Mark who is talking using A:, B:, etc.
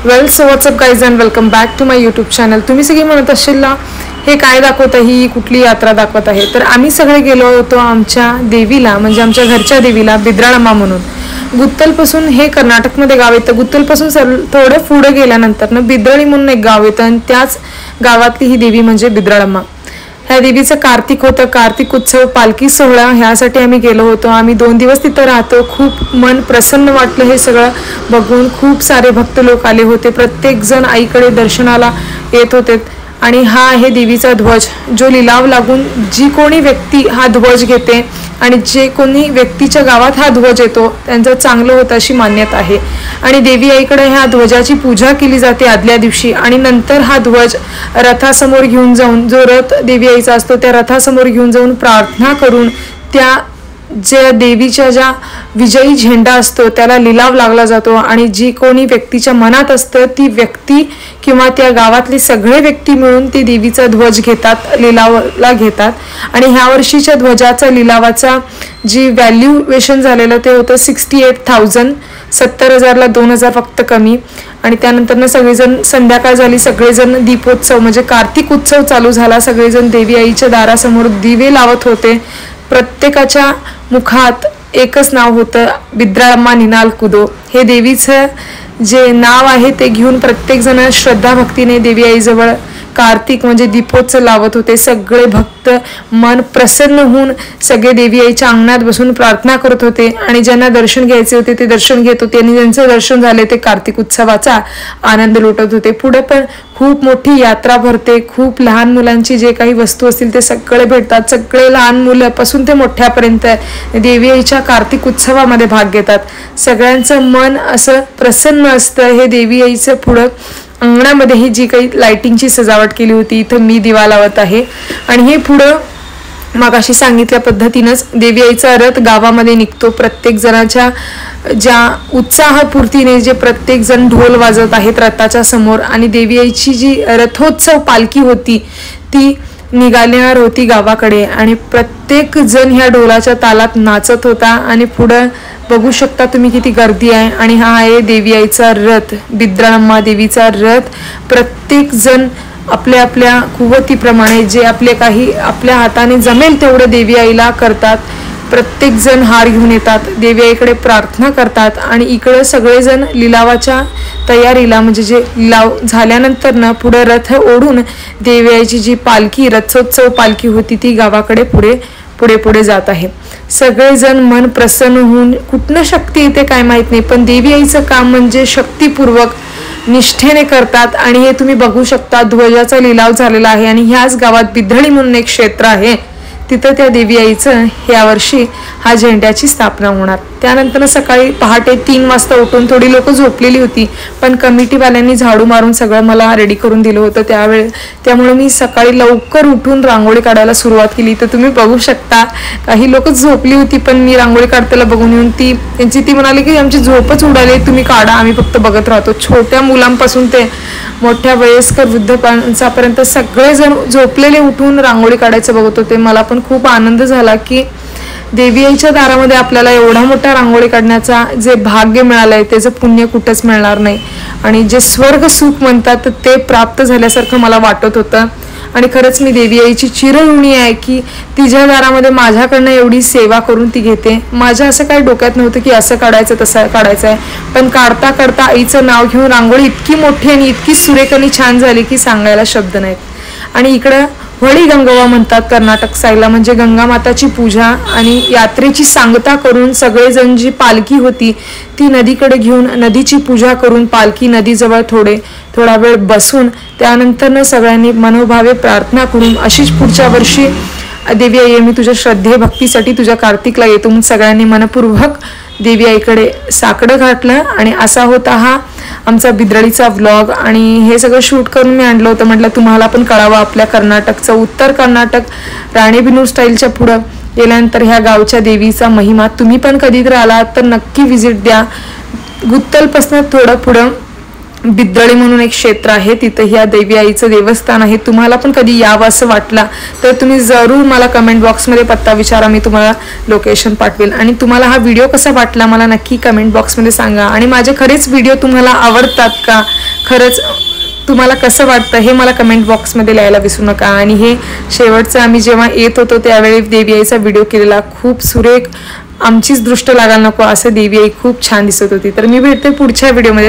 A: Well so what's up guys and welcome back to my YouTube channel. तुम्ही सगळी म्हणत असेल ना हे काय दाखवत आहे, ही कुठली यात्रा दाखवत आहे. तर आम्ही सगळे गेलो होतो आमच्या देवीला, म्हणजे आमच्या घरच्या देवीला बिद्राळम्मा म्हणून. गुत्तलपासून हे कर्नाटकमध्ये गाव येतं. गुत्तलपासून थोडं पुढे गेल्यानंतर ना बिद्रळी म्हणून एक गाव येतं आणि त्याच गावातली ही देवी म्हणजे बिद्राळम्मा. ह्या देवीचं कार्तिक होतं, कार्तिक उत्सव पालखी सोहळा ह्यासाठी आम्ही गेलो होतो. आम्ही 2 दिवस तिथं राहतो. खूप मन प्रसन्न वाटलं हे सगळं बघून. खूप सारे भक्त लोक आले होते, प्रत्येक जण आईकडे दर्शनाला येत होते. आणि हा आहे देवीचा ध्वज, जो लिलाव लागून जी कोणी व्यक्ती हा ध्वज घेते आणि जे कोणी व्यक्तीच्या गावात हा ध्वज येतो त्यांचं चांगलं होतं अशी मान्यता आहे. आणि देवी आईकडे ह्या ध्वजाची पूजा केली जाते आदल्या दिवशी. आणि नंतर हा ध्वज रथासमोर घेऊन जाऊन, जो रथ देवी आईचा असतो त्या रथासमोर घेऊन जाऊन प्रार्थना करून त्या ज्या देवीच्या ज्या विजयी झेंडा असतो त्याला लिलाव लागला जातो. आणि जी कोणी व्यक्तीच्या मनात असतं ती व्यक्ती किंवा त्या गावातले सगळे व्यक्ती मिळून ते देवीचा ध्वज घेतात, लिलावला घेतात. आणि ह्या वर्षीच्या ध्वजाचा लिलावाचा जी व्हॅल्युएशन झालेलं ते होतं 68,000. 70,000ला 2,000 फक्त कमी. आणि त्यानंतर सगळेजण संध्याकाळ झाली, सगळेजण दीपोत्सव म्हणजे कार्तिक उत्सव चालू झाला. सगळेजण देवी आईच्या दारासमोर दिवे लावत होते. प्रत्येकाच्या मुखात एकच नाव होतं, बिद्राळम्मा निनाल कुदो. हे देवीचं जे नाव आहे ते घेऊन प्रत्येक जण श्रद्धा भक्तीने देवी आईजवळ कार्तिक म्हणजे दीपोत्सव लावत होते. सगळे भक्त मन प्रसन्न होऊन सगळे देवी आईच्या अंगणात बसून प्रार्थना करत होते. आणि ज्यांना दर्शन घ्यायचे होते ते दर्शन घेत होते आणि ज्यांचं दर्शन झाले ते कार्तिक उत्सवाचा आनंद लुटत होते. पुढे पण खूप मोठी यात्रा भरते. खूप लहान मुलांची जे काही वस्तू असतील ते सगळे भेटतात. सगळे लहान मुलापासून ते मोठ्यापर्यंत देवी आईच्या कार्तिक उत्सवामध्ये भाग घेतात. सगळ्यांचं मन असं प्रसन्न असतं. हे देवी आईचं पुढं अंगणामध्ये ही जी काही लाइटिंगची सजावट केली होती, इथं मी दिवा लावत आहे. आणि हे पुढं मगाशी सांगितल्या पद्धतीनंच देवी आईचा रथ गावामध्ये निघतो. प्रत्येक जणाच्या ज्या उत्साहपूर्तीने जे प्रत्येक जण ढोल वाजवत आहेत रथाच्या समोर. आणि देवी आईची जी रथोत्सव पालखी होती ती निघाल्यावर होती गावाकडे. आणि प्रत्येक जण ह्या ढोलाच्या तालात नाचत होता. आणि पुढं बघू शकता तुम्ही किती गर्दी आहे. आणि हा आहे देवी आईचा रथ, बिद्राळम्मा देवीचा रथ. प्रत्येक जण आपल्या आपल्या कुवतीप्रमाणे जे काही आपल्या हाताने जमेल तेवढं देवी आईला करतात. प्रत्येक जण हार घेऊन येतात, देवी आईकडे प्रार्थना करतात. आणि इकडं सगळेजण लिलावाच्या तयारीला म्हणजे जे लिलाव झाल्यानंतर ना पुढे रथ ओढून देवी आईची जी पालखी रथोत्सव पालखी होती ती गावाकडे पुढे पुढे जात आहे. सगळेजण मन प्रसन्न होऊन, कुठनं शक्ती येते काय माहित नाही, पण देवी आईचं काम म्हणजे शक्तीपूर्वक निष्ठेने करतात. आणि हे तुम्ही बघू शकता ध्वजाचा लिलाव झालेला आहे. आणि ह्याच गावात बिद्रळी म्हणून एक क्षेत्र आहे, तिथं त्या देवी आईचं यावर्षी हा झेंड्याची स्थापना होणार. त्यानंतर सकाळी पहाटे 3 वाजता उठून, थोडी लोक झोपलेली होती पण कमिटीवाल्यांनी झाडू मारून सगळं मला रेडी करून दिलं होतं त्यामुळे मी सकाळी लवकर उठून रांगोळी काढायला सुरुवात केली. तर तुम्ही बघू शकता काही लोक झोपली होती पण मी रांगोळी काढताना बघून येऊन ती म्हणाली की आमची झोपच उडाली, तुम्ही काढा, आम्ही फक्त बघत राहतो. छोट्या मुलांपासून ते मोठ्या वयस्कर वृद्ध माणसापर्यंत सगळेजण झोपलेले उठून रांगोळी काढायचं बघत होते. मला पण खूप आनंद झाला की देवी आईच्या दारामध्ये आपल्याला एवढा मोठा रांगोळी काढण्याचा जे भाग्य मिळालंय त्याचं पुण्य कुठंच मिळणार नाही. आणि जे स्वर्ग सुख म्हणतात ते प्राप्त झाल्यासारखं मला वाटत होतं. आणि खरंच मी देवी आईची चिरऋणी आहे की तिच्या दारामध्ये माझ्याकडनं एवढी सेवा करून ती घेते. माझ्या असं काही डोक्यात नव्हतं की असं काढायचं तसं काढायचं आहे, पण काढता काढता आईचं नाव घेऊन रांगोळी इतकी मोठी आणि इतकी सुरेख आणि छान झाली की सांगायला शब्द नाहीत. आणि इकडं होळी गंगवा म्हणतात कर्नाटक साईडला, म्हणजे गंगा माताची पूजा आणि यात्रेची सांगता करून सगळेजण जी पालखी होती ती नदीकडे घेऊन नदीची पूजा करून पालखी नदीजवळ थोडा वेळ बसून त्यानंतर सगळ्यांनी मनोभावे प्रार्थना करून अशीच पुढच्या वर्षी देवी आई मी तुझ्या श्रद्धे भक्तीसाठी तुझ्या कार्तिकला येतो म्हणून सगळ्यांनी मनपूर्वक देवी आईकडे साकडं घातलं. आणि असा होता हा आमचा बिद्रळीचा व्लॉग. आणि हे सगळं शूट करून मी आणलं होतं. म्हटलं तुम्हाला पण कळावं आपल्या कर्नाटकचं, उत्तर कर्नाटक राणेबेनूर स्टाईलच्या पुढं गेल्यानंतर ह्या गावच्या देवीचा महिमा. तुम्ही पण कधीतरी आलात तर नक्की व्हिजिट द्या. गुत्तलपासून थोडं पुढं बिद्रळी म्हणून एक क्षेत्र आहे, तिथे ह्या देवी आईचं देवस्थान आहे. तुम्हाला पण कधी यावं असं वाटलं तर तुम्ही जरूर मला कमेंट बॉक्समध्ये पत्ता विचारा, मी तुम्हाला लोकेशन पाठवेल. आणि तुम्हाला हा व्हिडिओ कसा वाटला मला नक्की कमेंट बॉक्समध्ये सांगा. आणि माझे खरेच व्हिडिओ तुम्हाला आवडतात का खरंच तुम्हाला कसं वाटतं हे मला कमेंट बॉक्समध्ये लिहायला विसरू नका. आणि हे शेवटचं आम्ही जेव्हा येत होतो त्यावेळी देवी आईचा व्हिडिओ केलेला, खूप सुरेख, आमचीच दृष्ट लागायला नको असं देवी आई खूप छान दिसत होती. तर मी भेटते पुढच्या व्हिडिओमध्ये.